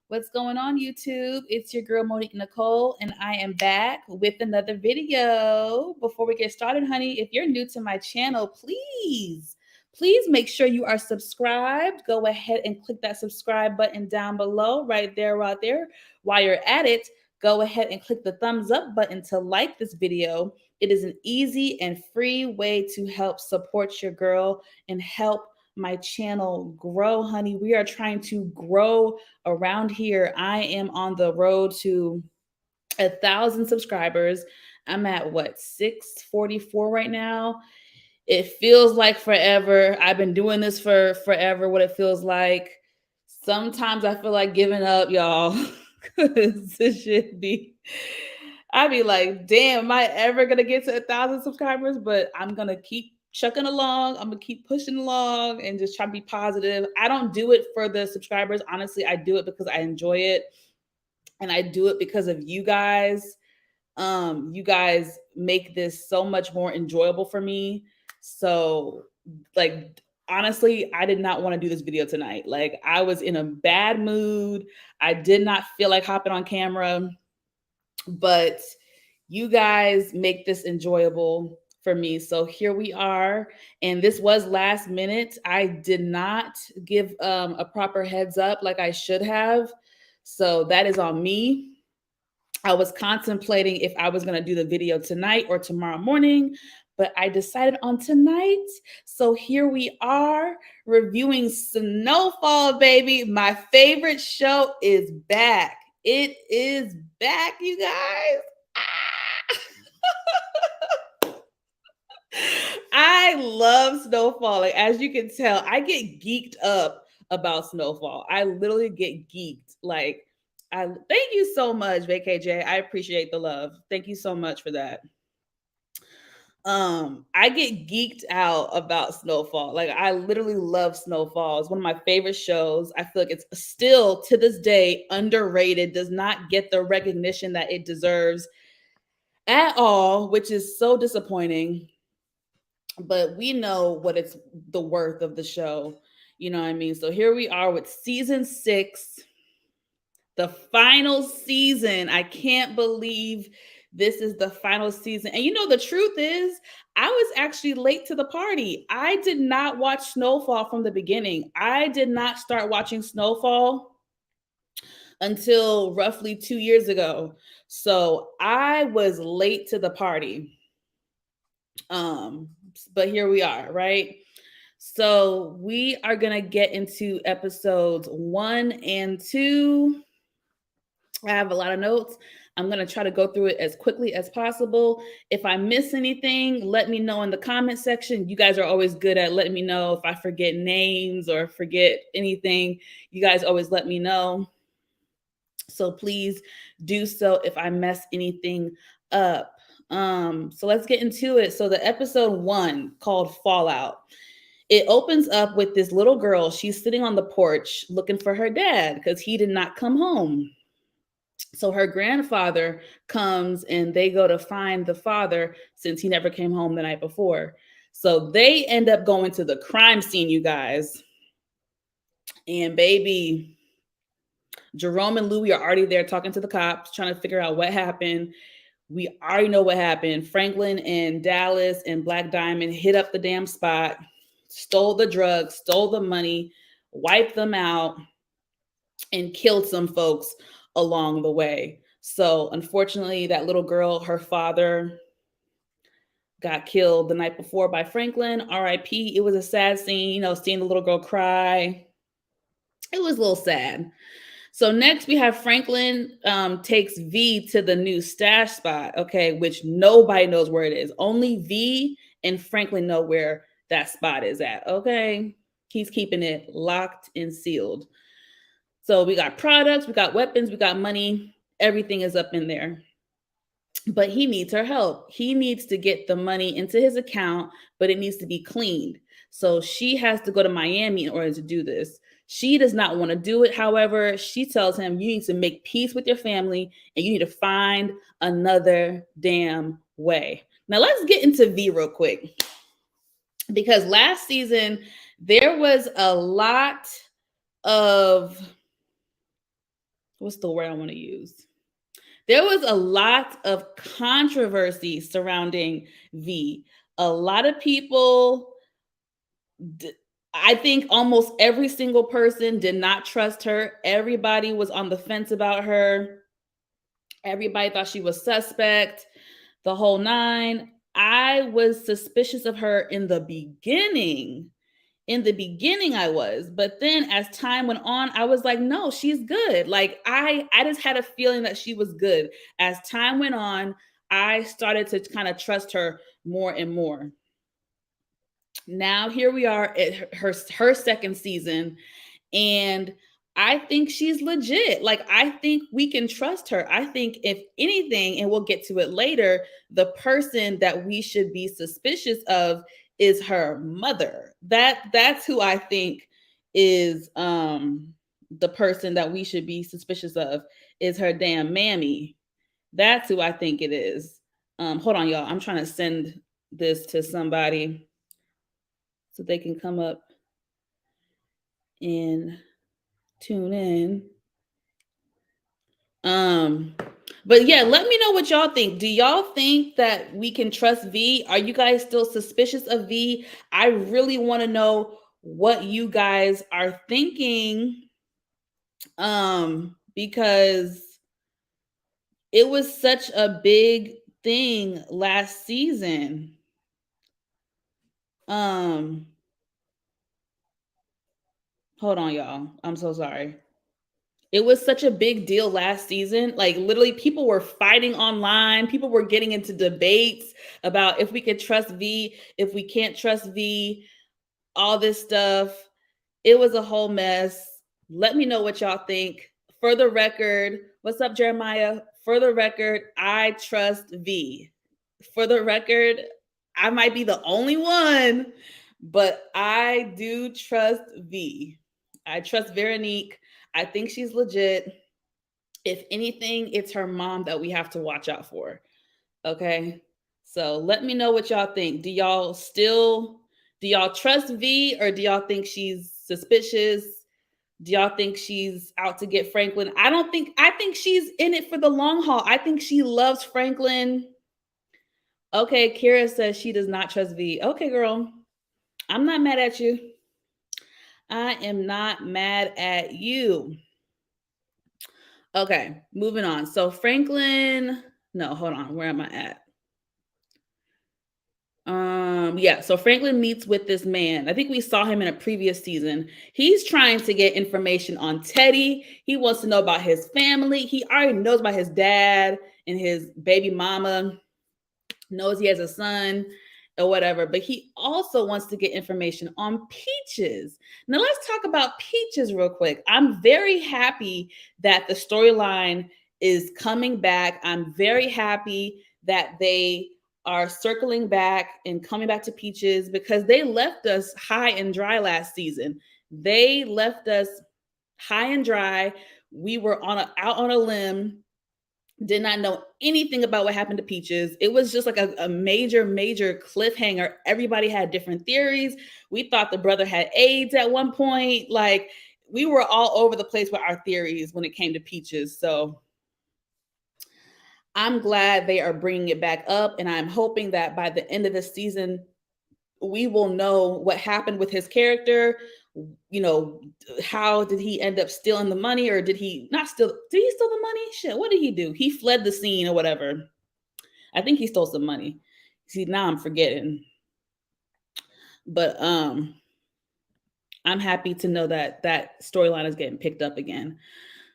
What's going on, YouTube? It's your girl Monique Nicole, and I am back with another video. Before we get started, honey, if you're new to my channel, please make sure you are subscribed. Go ahead and click that subscribe button down below, right there. While you're at it, go ahead and click the thumbs up button to like this video. It is an easy and free way to help support your girl and help my channel grow, honey. We are trying to grow around here. I am on the road to 1,000 subscribers. I'm at what, 644 right now. It feels like forever. I've been doing this for forever, what it feels like. Sometimes I feel like giving up, y'all, because this should be. I'd be like, damn, am I ever gonna get to 1,000 subscribers? But I'm gonna keep chucking along. I'm gonna keep pushing along and just try to be positive. I don't do it for the subscribers. Honestly, I do it because I enjoy it. And I do it because of you guys. You guys make this so much more enjoyable for me. So, like, honestly, I did not want to do this video tonight. Like, I was in a bad mood. I did not feel like hopping on camera, but you guys make this enjoyable for me. So here we are. And this was last minute. I did not give a proper heads up like I should have. So that is on me. I was contemplating if I was going to do the video tonight or tomorrow morning, but I decided on tonight. So here we are reviewing Snowfall, baby. My favorite show is back. It is back, you guys. I love Snowfall. Like, as you can tell, I get geeked up about Snowfall. I literally get geeked. Like, I thank you so much, VKJ. I appreciate the love. Thank you so much for that. I get geeked out about Snowfall. Like, I literally love Snowfall. It's one of my favorite shows. I feel like it's still to this day underrated, does not get the recognition that it deserves at all, which is so disappointing. But we know what it's the worth of the show. You know what I mean? So here we are with season 6, the final season. I can't believe this is the final season. And you know, the truth is, I was actually late to the party. I did not watch Snowfall from the beginning. I did not start watching Snowfall until roughly 2 years ago. So I was late to the party. But here we are, right? So we are going to get into episodes 1 and 2. I have a lot of notes. I'm going to try to go through it as quickly as possible. If I miss anything, let me know in the comment section. You guys are always good at letting me know if I forget names or forget anything. You guys always let me know. So please do so if I mess anything up. So let's get into it. So the episode 1, called Fallout, it opens up with this little girl. She's sitting on the porch looking for her dad because he did not come home. So her grandfather comes and they go to find the father since he never came home the night before. So they end up going to the crime scene, you guys. And baby, Jerome and Louie are already there talking to the cops, trying to figure out what happened. We already know what happened. Franklin and Dallas and Black Diamond hit up the damn spot, stole the drugs, stole the money, wiped them out, and killed some folks along the way. So unfortunately, that little girl, her father got killed the night before by Franklin. R.I.P. It was a sad scene, you know, seeing the little girl cry. It was a little sad. So next we have Franklin takes V to the new stash spot, okay, which nobody knows where it is. Only V and Franklin know where that spot is at, okay? He's keeping it locked and sealed. So we got products, we got weapons, we got money. Everything is up in there. But he needs her help. He needs to get the money into his account, but it needs to be cleaned. So she has to go to Miami in order to do this. She does not want to do it. However, she tells him, you need to make peace with your family and you need to find another damn way. Now let's get into V real quick. Because last season, there was a lot of what's the word I want to use? There was a lot of controversy surrounding V. A lot of people, I think almost every single person did not trust her. Everybody was on the fence about her. Everybody thought she was suspect, the whole nine. I was suspicious of her in the beginning. In the beginning I was, but then as time went on, I was like, no, she's good. Like I just had a feeling that she was good. As time went on, I started to kind of trust her more and more. Now here we are at her second season, and I think she's legit. Like, I think we can trust her. I think, if anything, and we'll get to it later, the person that we should be suspicious of is her mother. That's who I think is the person that we should be suspicious of, is her damn mammy. That's who I think it is. Hold on, y'all. I'm trying to send this to somebody so they can come up and tune in. Um, but yeah, let me know what y'all think. Do y'all think that we can trust V? Are you guys still suspicious of V? I really want to know what you guys are thinking. Because it was such a big thing last season. Um, hold on, y'all. I'm so sorry. It was such a big deal last season. Like, literally, people were fighting online. People were getting into debates about if we could trust V, if we can't trust V, all this stuff. It was a whole mess. Let me know what y'all think. For the record, what's up, Jeremiah? For the record, I trust V. For the record, I might be the only one, but I do trust V. I trust Veronique. I think she's legit. If anything, it's her mom that we have to watch out for. Okay. So let me know what y'all think. Do y'all trust V, or do y'all think she's suspicious? Do y'all think she's out to get Franklin? I think she's in it for the long haul. I think she loves Franklin. Okay, Kira says she does not trust V. Okay, girl. I'm not mad at you. I am not mad at you. Okay, moving on. So Franklin, no, hold on. Where am I at? Yeah, so Franklin meets with this man. I think we saw him in a previous season. He's trying to get information on Teddy. He wants to know about his family. He already knows about his dad and his baby mama, knows he has a son or whatever, but he also wants to get information on Peaches. Now let's talk about Peaches real quick. I'm very happy that the storyline is coming back. I'm very happy that they are circling back and coming back to Peaches, because they left us high and dry last season. They left us high and dry. We were out on a limb, did not know anything about what happened to Peaches. It was just like a major, major cliffhanger. Everybody had different theories. We thought the brother had AIDS at one point. Like, we were all over the place with our theories when it came to Peaches. So I'm glad they are bringing it back up. And I'm hoping that by the end of the season, we will know what happened with his character. You know, how did he end up stealing the money, or did he not steal? Did he steal the money? Shit, what did he do? He fled the scene or whatever. I think he stole some money. See, now I'm forgetting. But I'm happy to know that that storyline is getting picked up again.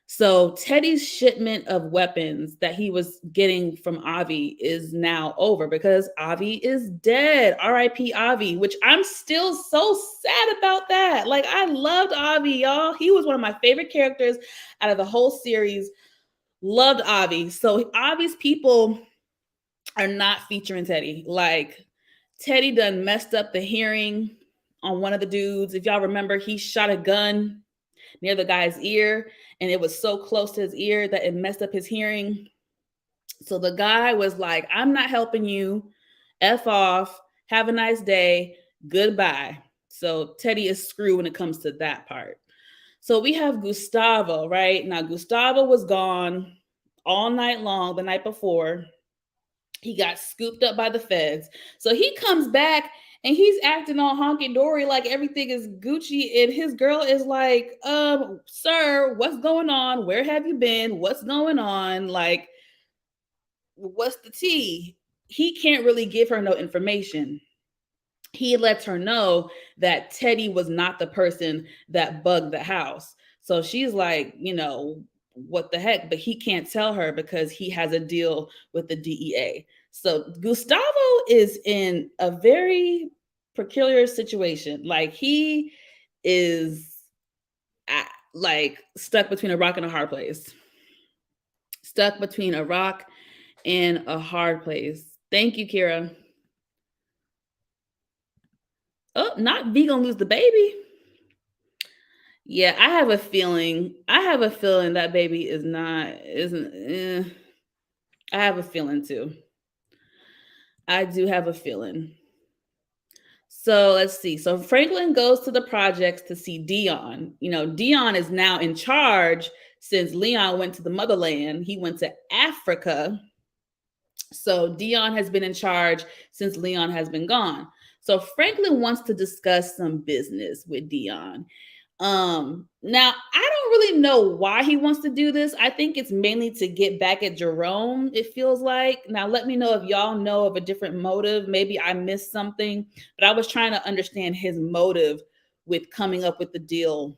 So Teddy's shipment of weapons that he was getting from Avi is now over, because Avi is dead. R.I.P. Avi, which I'm still so sad about that. Like, I loved Avi, y'all. He was one of my favorite characters out of the whole series. Loved Avi. So Avi's people are not featuring Teddy. Like, Teddy done messed up the hearing on one of the dudes. If y'all remember, he shot a gun near the guy's ear, and it was so close to his ear that it messed up his hearing. So the guy was like, I'm not helping you. F off. Have a nice day. Goodbye. So Teddy is screwed when it comes to that part. So we have Gustavo, right? Now, Gustavo was gone all night long the night before. He got scooped up by the feds. So he comes back and he's acting all honky dory like everything is Gucci. And his girl is like, sir, what's going on? Where have you been? What's going on? Like, what's the tea? He can't really give her no information. He lets her know that Teddy was not the person that bugged the house. So she's like, what the heck? But he can't tell her because he has a deal with the DEA. So Gustavo is in a very peculiar situation. Like he is like stuck between a rock and a hard place. Stuck between a rock and a hard place. Thank you, Kira. Oh, not V gonna lose the baby. Yeah, I have a feeling. I have a feeling that baby isn't. I have a feeling too. I do have a feeling. So let's see. So Franklin goes to the projects to see Dion. Dion is now in charge since Leon went to the motherland. He went to Africa. So Dion has been in charge since Leon has been gone. So Franklin wants to discuss some business with Dion. Now I don't really know why he wants to do this. I think it's mainly to get back at Jerome, it feels like. Now let me know if y'all know of a different motive. Maybe I missed something, but I was trying to understand his motive with coming up with the deal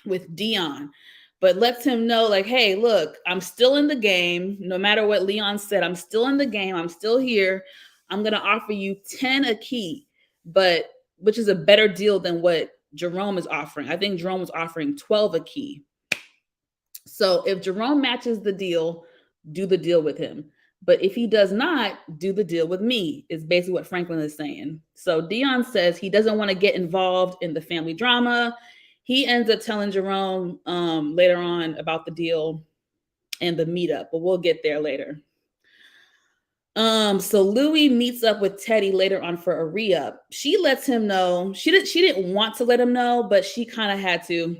with Dion. But lets him know, like, hey, look, I'm still in the game. No matter what Leon said, I'm still in the game. I'm still here. I'm gonna offer you 10 a key, but which is a better deal than what Jerome is offering. I think Jerome was offering 12 a key. So if Jerome matches the deal, do the deal with him. But if he does not, do the deal with me, is basically what Franklin is saying. So Dion says he doesn't want to get involved in the family drama. He ends up telling Jerome later on about the deal and the meetup, but we'll get there later. So Louie meets up with Teddy later on for a re-up. She lets him know, she didn't want to let him know, but she kind of had to.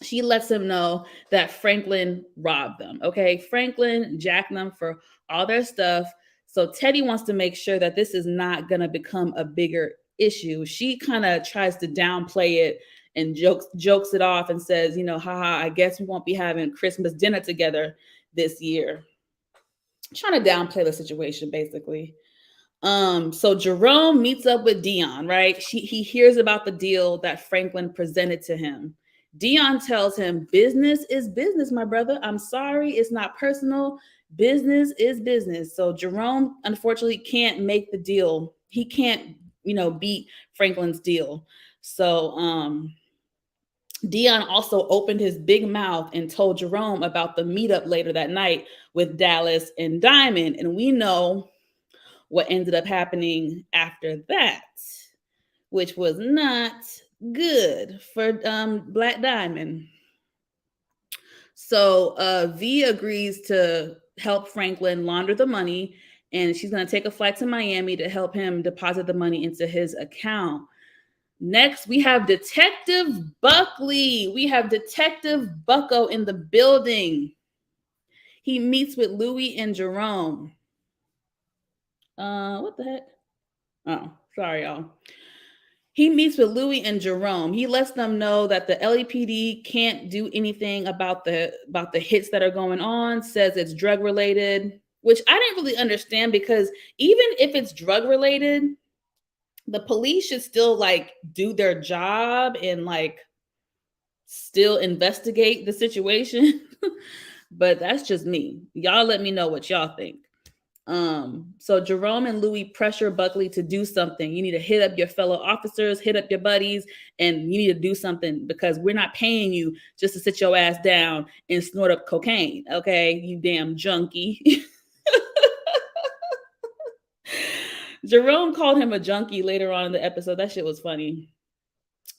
She lets him know that Franklin robbed them. Okay. Franklin jacked them for all their stuff. So Teddy wants to make sure that this is not going to become a bigger issue. She kind of tries to downplay it and jokes it off and says, haha, I guess we won't be having Christmas dinner together this year. Trying to downplay the situation, basically. So Jerome meets up with Dion, right? He hears about the deal that Franklin presented to him. Dion tells him, business is business, my brother. I'm sorry, it's not personal. Business is business. So Jerome, unfortunately, can't make the deal. He can't, beat Franklin's deal. So Dion also opened his big mouth and told Jerome about the meetup later that night with Dallas and Diamond. And we know what ended up happening after that, which was not good for Black Diamond. So V agrees to help Franklin launder the money, and she's going to take a flight to Miami to help him deposit the money into his account. Next, we have Detective Buckley. We have Detective Bucko in the building. He meets with Louie and Jerome. What the heck? Oh, sorry, y'all. He meets with Louie and Jerome. He lets them know that the LAPD can't do anything about the hits that are going on, says it's drug related, which I didn't really understand, because even if it's drug related, the police should still like do their job and like still investigate the situation. But that's just me. Y'all let me know what y'all think. So Jerome and Louie pressure Buckley to do something. You need to hit up your fellow officers, hit up your buddies, and you need to do something, because we're not paying you just to sit your ass down and snort up cocaine. Okay, you damn junkie. Jerome called him a junkie later on in the episode. That shit was funny.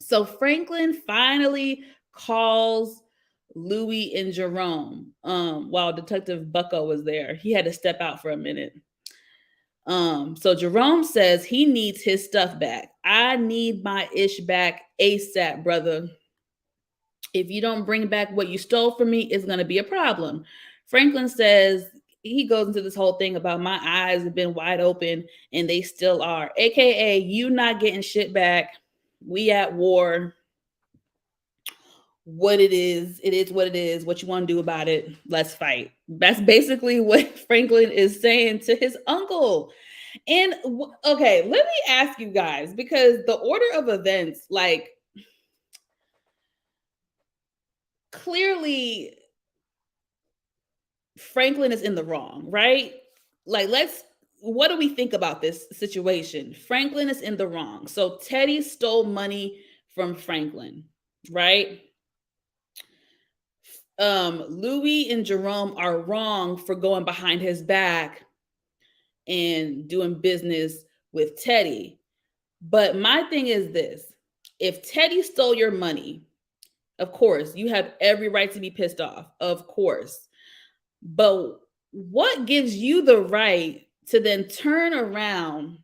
So Franklin finally calls Louie and Jerome while Detective Bucko was there. He had to step out for a minute. So Jerome says he needs his stuff back. I need my ish back ASAP, brother. If you don't bring back what you stole from me, it's going to be a problem. Franklin says, he goes into this whole thing about my eyes have been wide open and they still are. AKA, you not getting shit back. We at war. What it is what it is. What you want to do about it, let's fight. That's basically what Franklin is saying to his uncle. And okay, let me ask you guys, because the order of events, like, clearly Franklin is in the wrong, right? Like, what do we think about this situation? Franklin is in the wrong. So Teddy stole money from Franklin, right? Louis and Jerome are wrong for going behind his back and doing business with Teddy. But my thing is this: if Teddy stole your money, of course, you have every right to be pissed off, of course. But what gives you the right to then turn around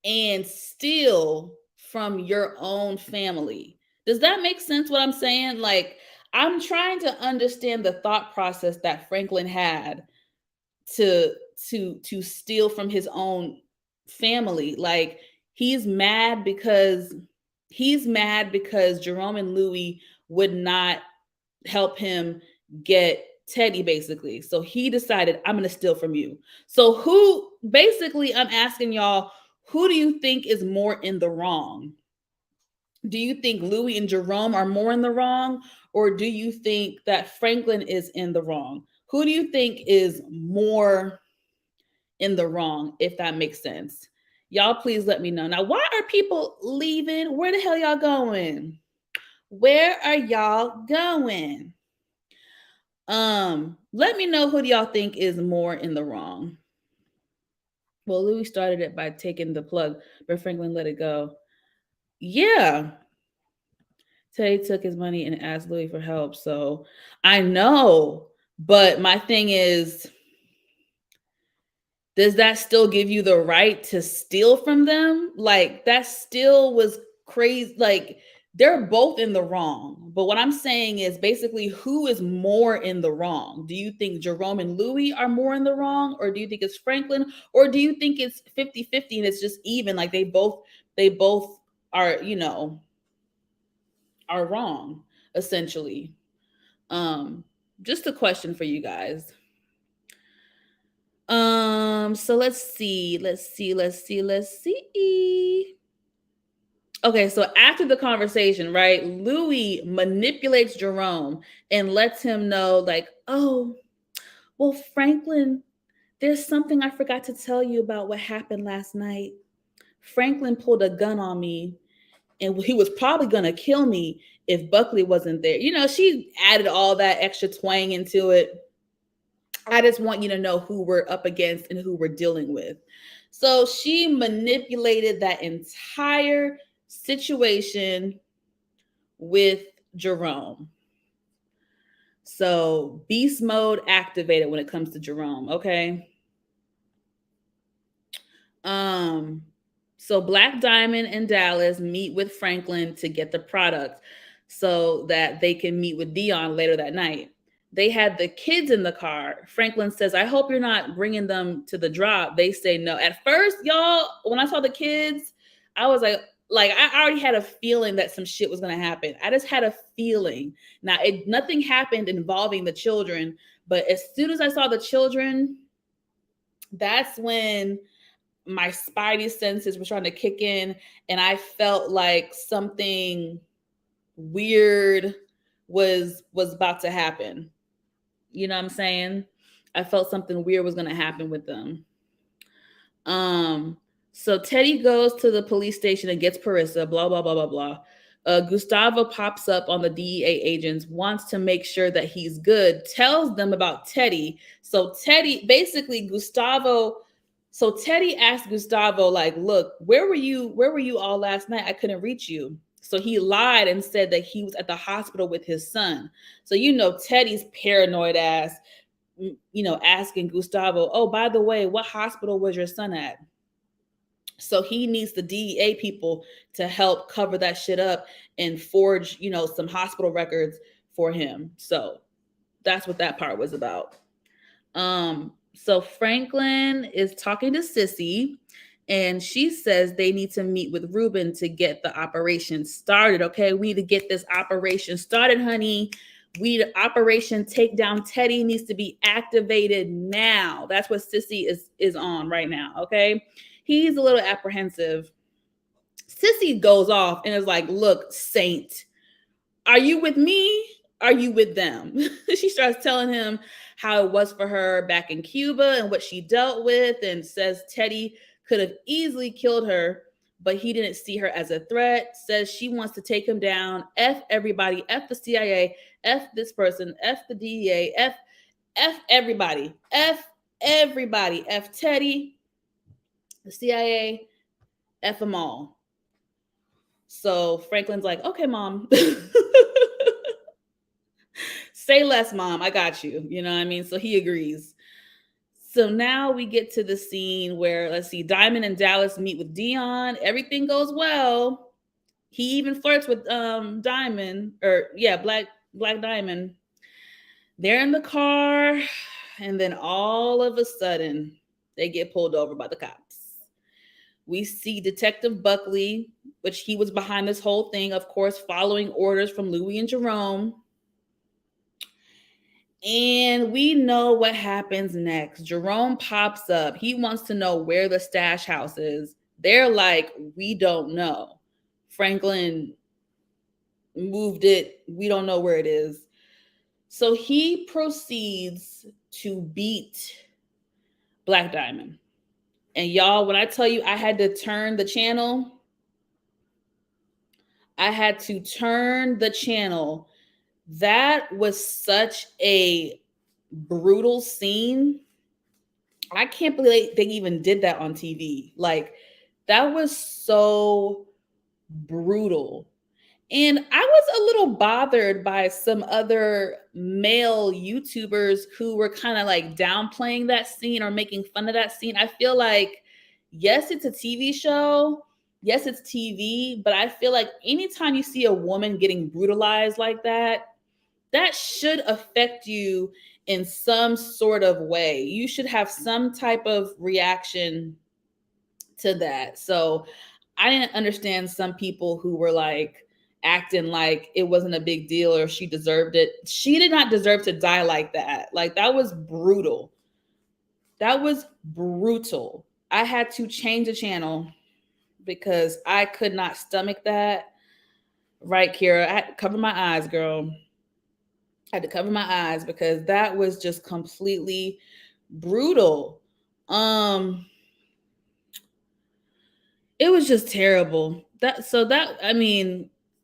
and steal from your own family? Does that make sense what I'm saying? Like, I'm trying to understand the thought process that Franklin had to steal from his own family. Like, he's mad because Jerome and Louis would not help him get Teddy, basically. So he decided, I'm going to steal from you. So I'm asking y'all, who do you think is more in the wrong? Do you think Louis and Jerome are more in the wrong? Or do you think that Franklin is in the wrong? Who do you think is more in the wrong, if that makes sense? Y'all, please let me know. Now, why are people leaving? Where the hell y'all going? Where are y'all going? Let me know, who do y'all think is more in the wrong? Well, Louis started it by taking the plug, but Franklin let it go. Yeah. Teddy took his money and asked Louis for help. So I know, but my thing is, does that still give you the right to steal from them? Like, that still was crazy. Like, they're both in the wrong. But what I'm saying is, basically, who is more in the wrong? Do you think Jerome and Louis are more in the wrong? Or do you think it's Franklin? Or do you think it's 50-50 and it's just even? Like, they both are, are wrong, essentially. Just a question for you guys. So let's see. Okay, so after the conversation, right, Louis manipulates Jerome and lets him know, like, oh, well, Franklin, there's something I forgot to tell you about what happened last night. Franklin pulled a gun on me, and he was probably going to kill me if Buckley wasn't there. She added all that extra twang into it. I just want you to know who we're up against and who we're dealing with. So she manipulated that entire situation with Jerome. So beast mode activated when it comes to Jerome, okay? So Black Diamond and Dallas meet with Franklin to get the product so that they can meet with Dion later that night. They had the kids in the car. Franklin says, I hope you're not bringing them to the drop. They say no. At first, y'all, when I saw the kids, I was like I already had a feeling that some shit was going to happen. I just had a feeling. Now, nothing happened involving the children, but as soon as I saw the children, that's when my spidey senses were trying to kick in, and I felt like something weird was about to happen. You know what I'm saying? I felt something weird was going to happen with them. So Teddy goes to the police station and gets Parissa, blah, blah, blah, blah, blah. Gustavo pops up on the DEA agents, wants to make sure that he's good, tells them about Teddy. So Teddy asked Gustavo, like, look, where were you all last night? I couldn't reach you. So he lied and said that he was at the hospital with his son. So, Teddy's paranoid ass, asking Gustavo, oh, by the way, what hospital was your son at? So he needs the DEA people to help cover that shit up and forge, some hospital records for him. So that's what that part was about. So Franklin is talking to Sissy, and she says they need to meet with Ruben to get the operation started. Okay, we need to get this operation started, honey. We need Operation Take Down Teddy needs to be activated now. That's what Sissy is on right now. Okay, he's a little apprehensive. Sissy goes off and is like, "Look, Saint, are you with me? Are you with them?" She starts telling him how it was for her back in Cuba and what she dealt with, and says Teddy could have easily killed her, but he didn't see her as a threat. Says she wants to take him down. F everybody. F the CIA. F this person. F the DEA. F everybody. F everybody. F Teddy, the CIA, F them all. So Franklin's like, "Okay, mom." Say less, mom. I got you. You know what I mean? So he agrees. So now we get to the scene where, let's see, Diamond and Dallas meet with Dion. Everything goes well. He even flirts with Diamond, or yeah, Black Diamond. They're in the car, and then all of a sudden, they get pulled over by the cops. We see Detective Buckley, which he was behind this whole thing, of course, following orders from Louie and Jerome. And we know what happens next. Jerome pops up. He wants to know where the stash house is. They're like, "We don't know. Franklin moved it. We don't know where it is." So he proceeds to beat Black Diamond. And y'all, when I tell you I had to turn the channel, That was such a brutal scene. I can't believe they even did that on TV. Like, that was so brutal. And I was a little bothered by some other male YouTubers who were kind of like downplaying that scene or making fun of that scene. I feel like, yes, it's a TV show. Yes, it's TV. But I feel like anytime you see a woman getting brutalized like that, that should affect you in some sort of way. You should have some type of reaction to that. So I didn't understand some people who were like acting like it wasn't a big deal or she deserved it. She did not deserve to die like that. Like, that was brutal. That was brutal. I had to change the channel because I could not stomach that. Right, Kira? I had to cover my eyes, girl. I had to cover my eyes because that was just completely brutal. Um, it was just terrible.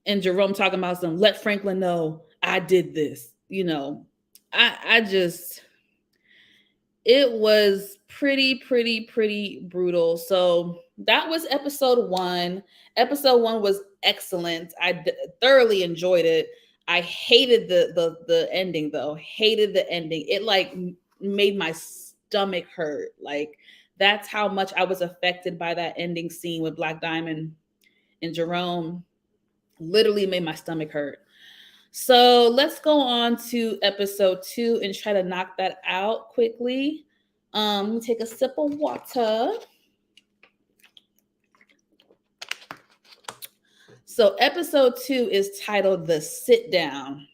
And Jerome talking about some, let Franklin know I did this. I just, it was pretty brutal. So that was episode 1. Episode 1 was excellent. I thoroughly enjoyed it. I hated the ending though. Hated the ending. It like made my stomach hurt. Like, that's how much I was affected by that ending scene with Black Diamond and Jerome. Literally made my stomach hurt. So let's go on to episode 2 and try to knock that out quickly. Let me take a sip of water. So episode 2 is titled The Sit Down.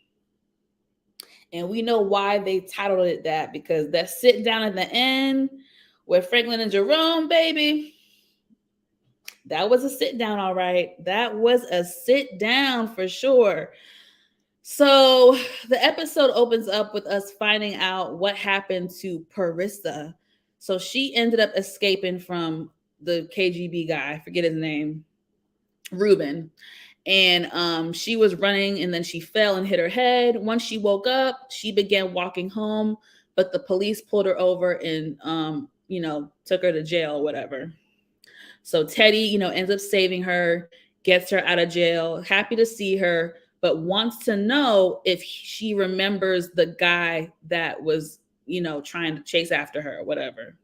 And we know why they titled it that, because that sit down at the end with Franklin and Jerome, baby, that was a sit down, all right. That was a sit down for sure. So the episode opens up with us finding out what happened to Parissa. So she ended up escaping from the KGB guy, I forget his name, Ruben. And she was running, and then she fell and hit her head. Once she woke up, she began walking home, but the police pulled her over and took her to jail or whatever. So Teddy, ends up saving her, gets her out of jail, happy to see her, but wants to know if she remembers the guy that was, trying to chase after her or whatever.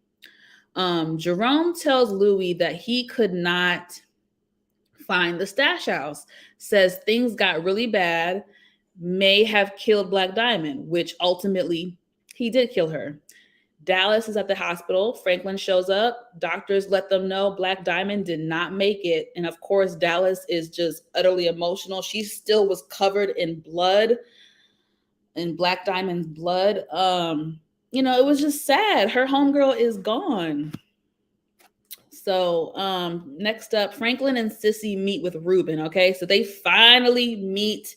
Jerome tells Louis that he could not find the stash house, says things got really bad, may have killed Black Diamond, which ultimately he did kill her. Dallas is at the hospital. Franklin shows up. Doctors let them know Black Diamond did not make it. And of course, Dallas is just utterly emotional. She still was covered in blood, in Black Diamond's blood. It was just sad. Her homegirl is gone. So next up, Franklin and Sissy meet with Ruben. Okay, so they finally meet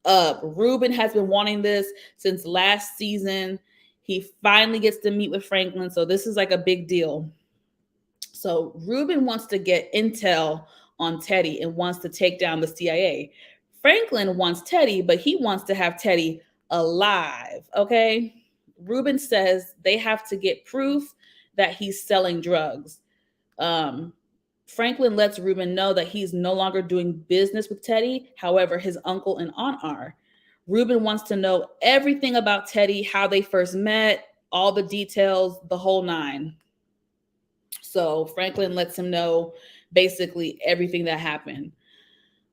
up. Ruben has been wanting this since last season. He finally gets to meet with Franklin. So this is like a big deal. So Ruben wants to get intel on Teddy and wants to take down the CIA. Franklin wants Teddy, but he wants to have Teddy alive. Okay. Ruben says they have to get proof that he's selling drugs. Franklin lets Ruben know that he's no longer doing business with Teddy. However, his uncle and aunt are. Ruben wants to know everything about Teddy, how they first met, all the details, the whole nine. So Franklin lets him know basically everything that happened.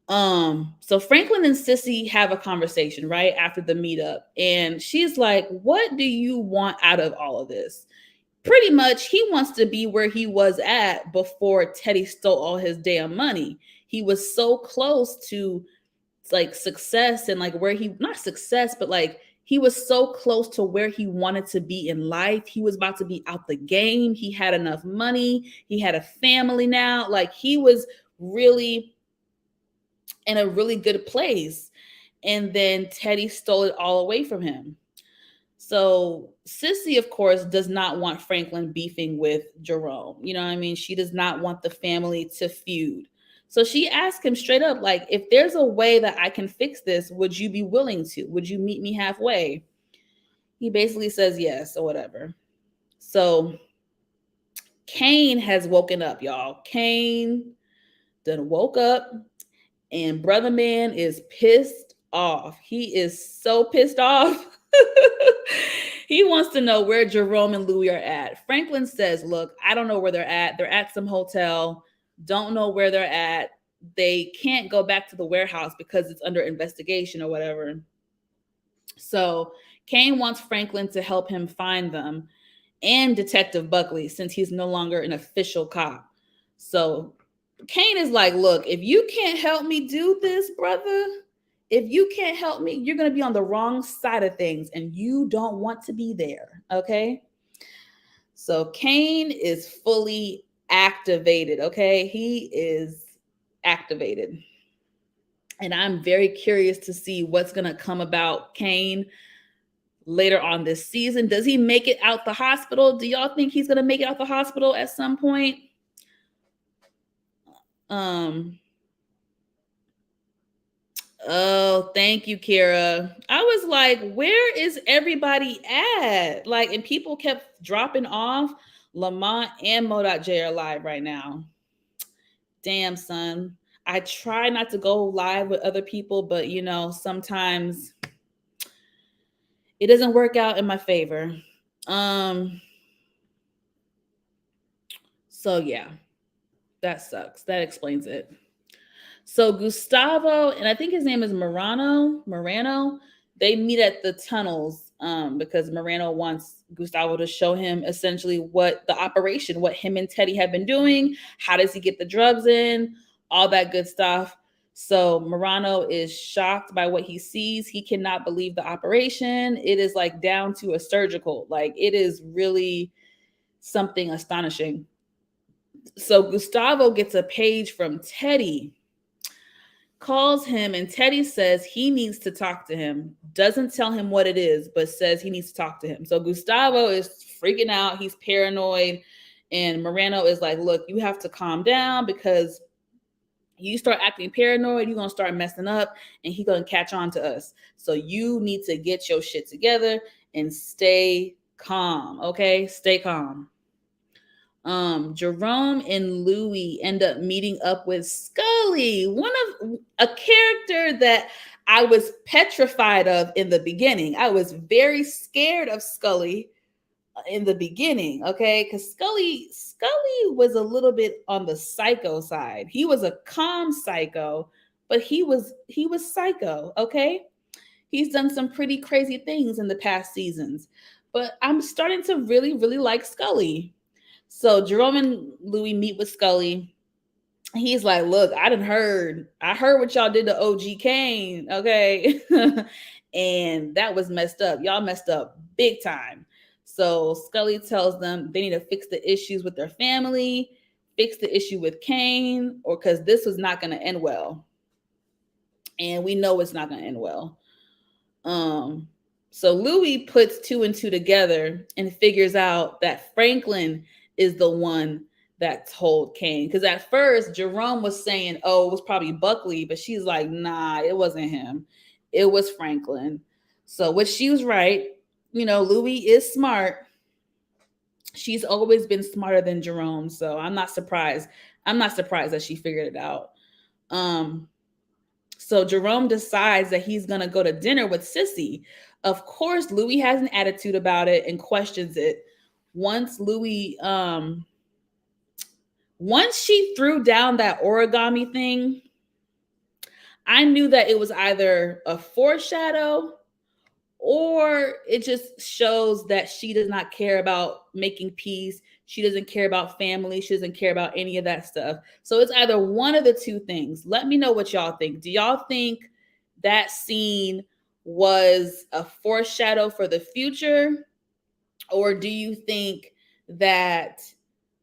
So Franklin and Sissy have a conversation right after the meetup, and she's like, "What do you want out of all of this?" Pretty much, he wants to be where he was at before Teddy stole all his damn money. He was so close to like success and like where he, not success, but like he was so close to where he wanted to be in life. He was about to be out the game. He had enough money. He had a family now. Like he was really in a really good place. And then Teddy stole it all away from him. So Sissy, of course, does not want Franklin beefing with Jerome. You know what I mean? She does not want the family to feud. So she asked him straight up, like, if there's a way that I can fix this, would you be willing to? Would you meet me halfway? He basically says yes or whatever. So Kane has woken up, y'all. Kane done woke up, and Brother Man is pissed off. He is so pissed off. He wants to know where Jerome and Louis are at. Franklin says, look, I don't know where they're at. They're at some hotel. Don't know where they're at. They can't go back to the warehouse because it's under investigation or whatever. So Kane wants Franklin to help him find them and Detective Buckley, since he's no longer an official cop. So Kane is like, look, if you can't help me do this, brother, if you can't help me, you're going to be on the wrong side of things and you don't want to be there. Okay. So Kane is fully activated. Okay. He is activated. And I'm very curious to see what's going to come about Kane later on this season. Does he make it out the hospital? Do y'all think he's going to make it out the hospital at some point? Oh, thank you, Kira. I was like, where is everybody at? Like, and people kept dropping off. Lamont and Mo.J are live right now. Damn, son. I try not to go live with other people, but sometimes it doesn't work out in my favor. So yeah, that sucks. That explains it. So Gustavo, and I think his name is Morano, they meet at the tunnels because Morano wants Gustavo to show him essentially what him and Teddy have been doing. How does he get the drugs in? All that good stuff. So Morano is shocked by what he sees. He cannot believe the operation. It is like down to a surgical. Like it is really something astonishing. So Gustavo gets a page from Teddy, calls him, and Teddy says he needs to talk to him. Doesn't tell him what it is, but says he needs to talk to him. So Gustavo is freaking out. He's paranoid. And Morano is like, look, you have to calm down because you start acting paranoid, you're going to start messing up and he's going to catch on to us. So you need to get your shit together and stay calm. Okay. Stay calm. Jerome and Louis end up meeting up with Scully, a character that I was petrified of in the beginning. I was very scared of Scully. in the beginning, okay? Because Scully was a little bit on the psycho side. He was a calm psycho, but he was psycho, okay? He's done some pretty crazy things in the past seasons. But I'm starting to really, really like Scully. So Jerome and Louis meet with Scully. He's like, look, I heard what y'all did to OG Kane, okay? And that was messed up. Y'all messed up big time. So Scully tells them they need to fix the issues with their family, fix the issue with Kane, or because this was not going to end well. And we know it's not going to end well. Um, so Louis puts two and two together and figures out that Franklin is the one that told Kane. Because at first, Jerome was saying, oh, it was probably Buckley, but she's like, nah, it wasn't him. It was Franklin. So, which she was right. Louis is smart. She's always been smarter than Jerome. So I'm not surprised. I'm not surprised that she figured it out. Um, so Jerome decides that he's going to go to dinner with Sissy. Of course, Louis has an attitude about it and questions it. Once Louis, once she threw down that origami thing, I knew that it was either a foreshadow or it just shows that she does not care about making peace. She doesn't care about family. She doesn't care about any of that stuff. So it's either one of the two things. Let me know what y'all think. Do y'all think that scene was a foreshadow for the future? Or do you think that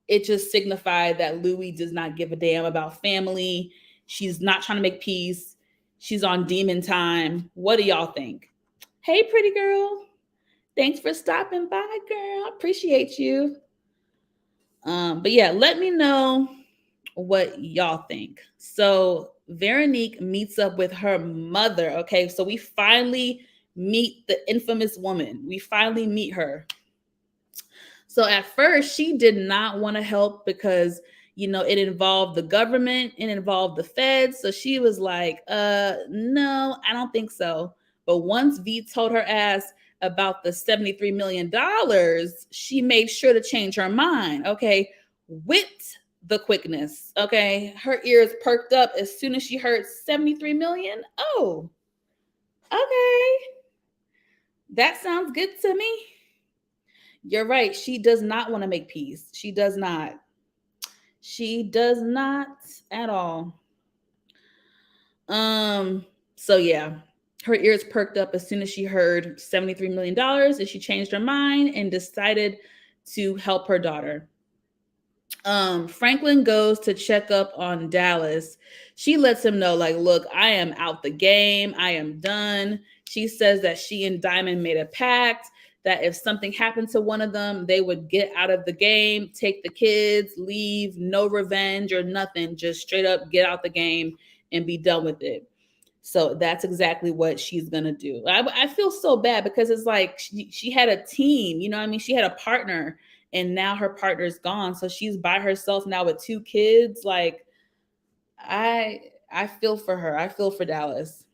it just signified that Louis does not give a damn about family? She's not trying to make peace. She's on demon time. What do y'all think? Hey, pretty girl. Thanks for stopping by, girl. I appreciate you. But yeah, let me know what y'all think. So Veronique meets up with her mother. Okay, so we finally meet the infamous woman. We finally meet her. So at first, she did not want to help because it involved the government, it involved the feds. So she was like, no, I don't think so. But once V told her ass about the $73 million, she made sure to change her mind. Okay. With the quickness. Okay. Her ears perked up as soon as she heard 73 million. Oh, okay. That sounds good to me. You're right. She does not want to make peace. She does not. She does not at all. So yeah, her ears perked up as soon as she heard $73 million and she changed her mind and decided to help her daughter. Franklin goes to check up on Dallas. She lets him know, like, look, I am out the game. I am done. She says that she and Diamond made a pact that if something happened to one of them, they would get out of the game, take the kids, leave, no revenge or nothing, just straight up get out the game and be done with it. So that's exactly what she's going to do. I feel so bad because it's like she had a team, you know what I mean? She had a partner and now her partner's gone. So she's by herself now with two kids. Like I feel for her. I feel for Dallas.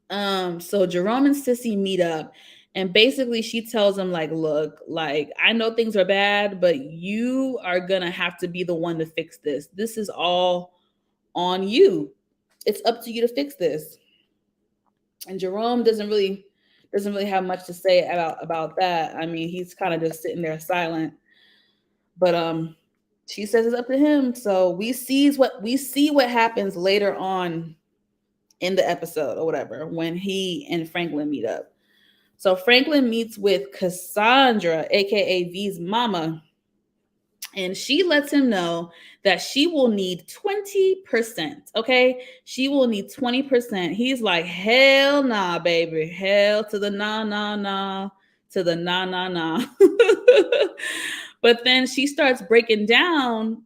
So Jerome and Sissy meet up and basically she tells him like, look, like I know things are bad, but you are going to have to be the one to fix this. This is all on you. It's up to you to fix this. And Jerome doesn't really have much to say about that. I mean, he's kind of just sitting there silent. But she says it's up to him. So we see what happens later on in the episode or whatever when he and Franklin meet up. So Franklin meets with Cassandra, aka V's mama, and she lets him know that she will need 20%. Okay. She will need 20%. He's like, hell nah, baby. Hell to the nah, nah, nah, to the nah, nah, nah. But then she starts breaking down,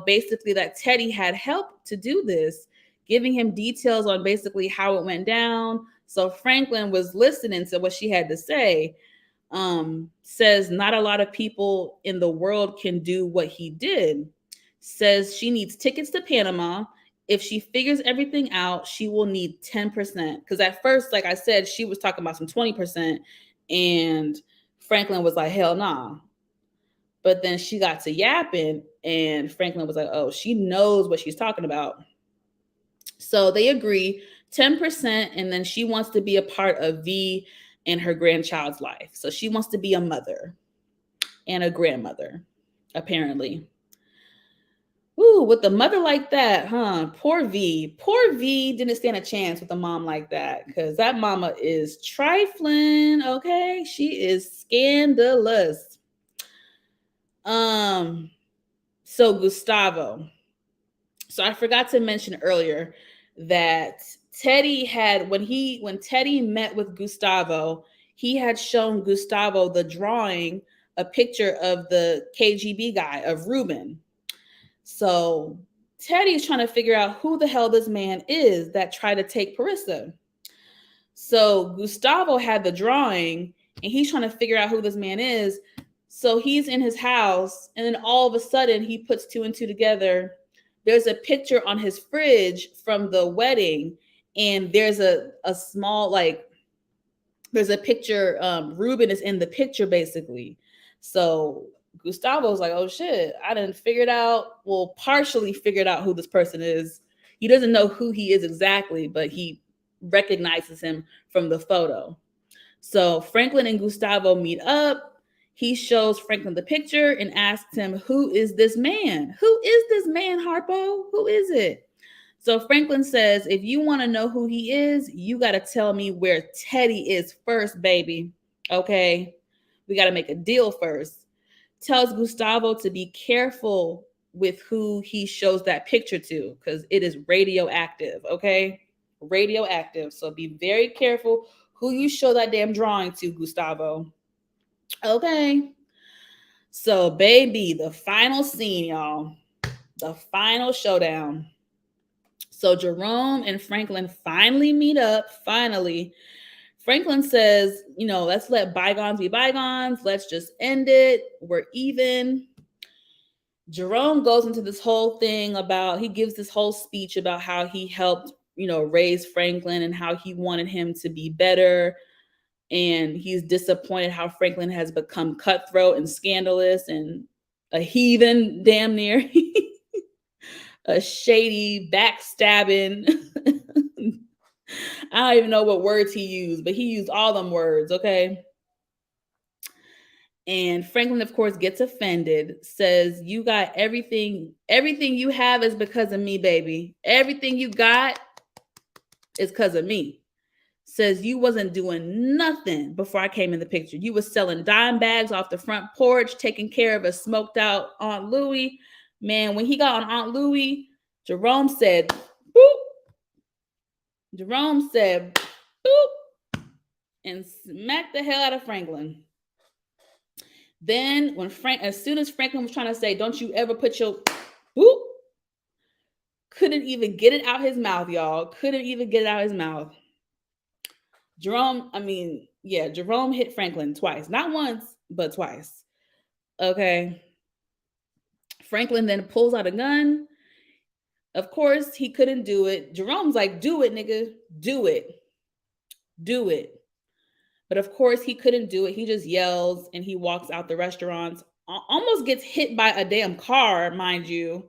basically that Teddy had helped to do this, giving him details on basically how it went down. So Franklin was listening to what she had to say. Says not a lot of people in the world can do what he did. Says she needs tickets to Panama. If she figures everything out, she will need 10%. Because at first, like I said, she was talking about some 20%. And Franklin was like, hell nah. But then she got to yapping, and Franklin was like, oh, she knows what she's talking about. So they agree 10%, and then she wants to be a part of V and her grandchild's life. So she wants to be a mother and a grandmother, apparently. Ooh, with a mother like that, huh? Poor V. Poor V didn't stand a chance with a mom like that, because that mama is trifling, okay? She is scandalous. Um, so Gustavo. So I forgot to mention earlier that Teddy had when Teddy met with Gustavo, he had shown Gustavo the drawing, a picture of the KGB guy, of Ruben. So Teddy's trying to figure out who the hell this man is that tried to take Parissa. So Gustavo had the drawing, and he's trying to figure out who this man is. So he's in his house, and then all of a sudden he puts two and two together. There's a picture on his fridge from the wedding, and there's a small, like, there's a picture. Ruben is in the picture, basically. So Gustavo's like, oh shit, I didn't figure it out. Well, partially figured out who this person is. He doesn't know who he is exactly, but he recognizes him from the photo. So Franklin and Gustavo meet up. He shows Franklin the picture and asks him, who is this man? Who is this man, Harpo? Who is it? So Franklin says, if you want to know who he is, you got to tell me where Teddy is first, baby. Okay? We got to make a deal first. Tells Gustavo to be careful with who he shows that picture to, because it is radioactive. Okay? Radioactive. So be very careful who you show that damn drawing to, Gustavo. Okay. So, baby, the final scene, y'all. The final showdown. So Jerome and Franklin finally meet up. Finally. Franklin says, let's let bygones be bygones. Let's just end it. We're even. Jerome goes into this whole thing about, he gives this whole speech about how he helped, raise Franklin and how he wanted him to be better. And he's disappointed how Franklin has become cutthroat and scandalous and a heathen, damn near. A shady, backstabbing. I don't even know what words he used, but he used all them words, okay? And Franklin, of course, gets offended, says, you got everything you have is because of me, baby. Everything you got is because of me. Says you wasn't doing nothing before I came in the picture. You was selling dime bags off the front porch, taking care of a smoked out Aunt Louie. Man, when he got on Aunt Louie, Jerome said, boop. Jerome said, boop, and smacked the hell out of Franklin. Then as soon as Franklin was trying to say, don't you ever put your boop, couldn't even get it out his mouth, y'all. Couldn't even get it out his mouth. Jerome hit Franklin twice. Not once, but twice. Okay. Franklin then pulls out a gun. Of course, he couldn't do it. Jerome's like, do it, nigga. Do it. Do it. But of course, he couldn't do it. He just yells and he walks out the restaurant. Almost gets hit by a damn car, mind you.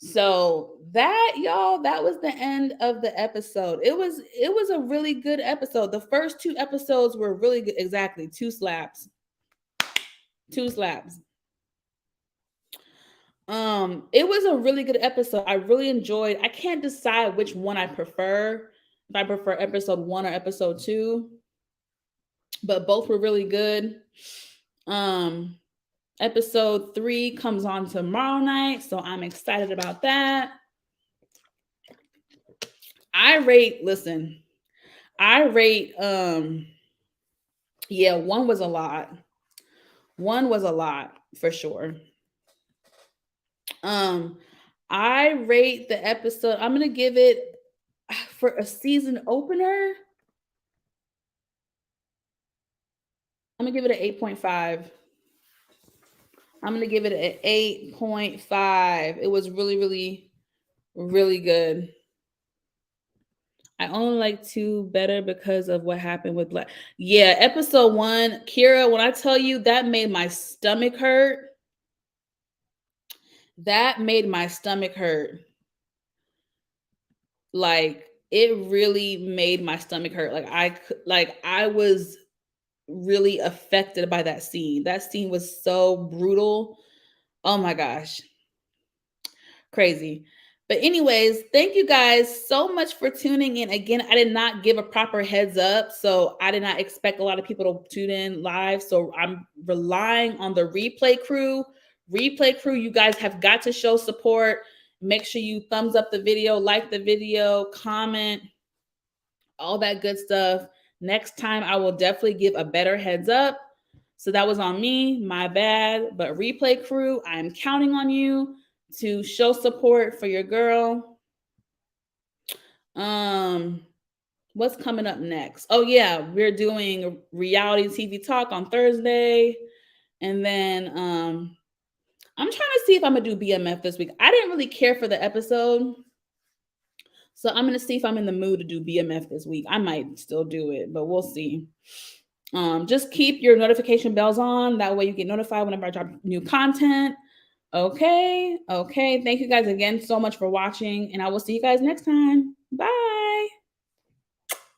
So that, y'all, that was the end of the episode. It was a really good episode. The first two episodes were really good. Exactly. 2 slaps. 2 slaps. It was a really good episode. I really enjoyed. I can't decide which one I prefer. If I prefer episode 1 or episode 2. But both were really good. Episode 3 comes on tomorrow night, so I'm excited about that. I rate 1 was a lot. 1 was a lot for sure. I rate the episode, I'm going to give it, for a season opener, I'm going to give it an 8.5. I'm going to give it an 8.5. It was really, really, really good. I only like 2 better because of what happened with Black. Yeah, episode 1, Kira, when I tell you that made my stomach hurt, that made my stomach hurt. Like, it really made my stomach hurt. I was really affected by that scene. That scene was so brutal. Oh my gosh. Crazy. But anyways, thank you guys so much for tuning in. Again, I did not give a proper heads up, so I did not expect a lot of people to tune in live. So I'm relying on the replay crew. Replay crew, you guys have got to show support. Make sure you thumbs up the video, like the video, comment, all that good stuff. Next time, I will definitely give a better heads up. So that was on me, my bad. But replay crew, I'm counting on you to show support for your girl. What's coming up next? Oh yeah, we're doing reality TV talk on Thursday. And then I'm trying to see if I'm gonna do BMF this week. I didn't really care for the episode. So I'm gonna see if I'm in the mood to do BMF this week. I might still do it, but we'll see. Just keep your notification bells on. That way you get notified whenever I drop new content. Okay. Thank you guys again so much for watching, and I will see you guys next time. Bye.